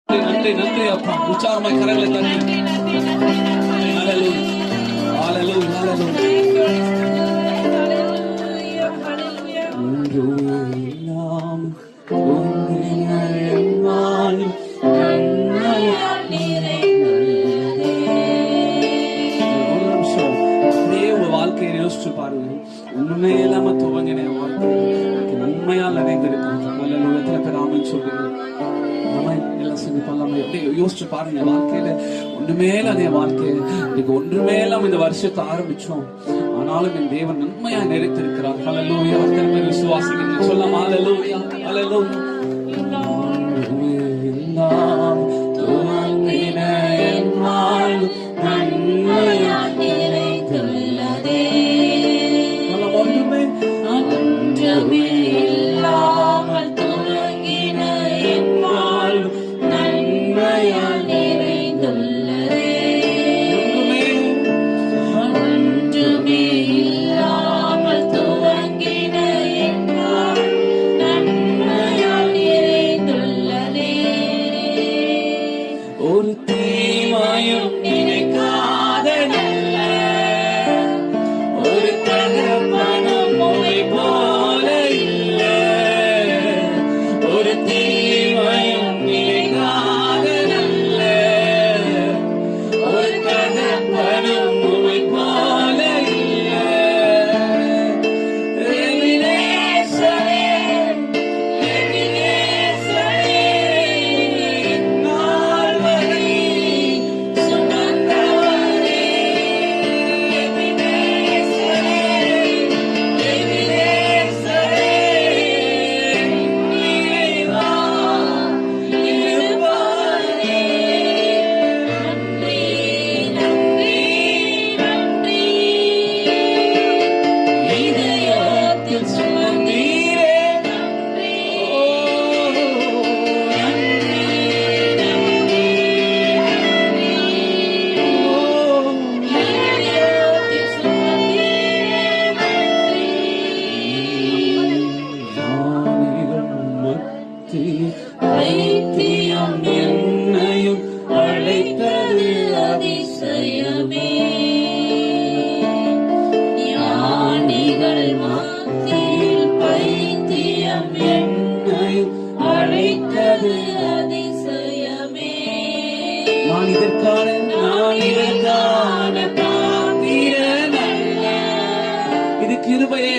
நன்றி நன்றி அப்பா. உற்சாகமாய் கரங்களை தட்டி ஹல்லேலூயா ஹல்லேலூயா ஹல்லேலூயா. வாழ்க்கையை யோசிச்சு பாருங்க. ஒண்ணுமே இல்லாம துவங்கின வாழ்க்கை நன்மையால் நிறைந்திருக்கிறது. எத்தனை பேர் ஆமென் சொல்லுங்க. எல்லாம் சிந்திப்பாங்க. எப்படி யோசிச்சு பாருங்க. வாழ்க்கையில ஒண்ணுமே இல்லாத வாழ்க்கையை இன்னைக்கு ஒன்றுமே இல்லாம இந்த வருஷத்தை ஆரம்பிச்சோம். ஆனாலும் என் தேவன் நன்மையா நிறைத்திருக்கிறார். ஹல்லேலூயா. எத்தனை பேர் விசுவாசிக்கிறீங்க? சொல்லலாம் ஹல்லேலூயா ஹல்லேலூயா. ஒரு தீமையும் நினைக்காத நல்ல ஒரு தகப்பனும் உம்மை போல இல்ல. ஒரு தீமையும் நினைக்காத நல்ல ஒரு தகப்பனும் உம்மை போல இல்ல. எபினேசரே எபினேசரே வைத்தியம் என்னையும் அழைத்தது அதிசயமே. ஞானிகள் மத்தியில் பைத்தியம் என்னையும் அழைத்தது அதிசயமே. நான் இதற்கான பாத்திரனல்ல. இது கிருபையே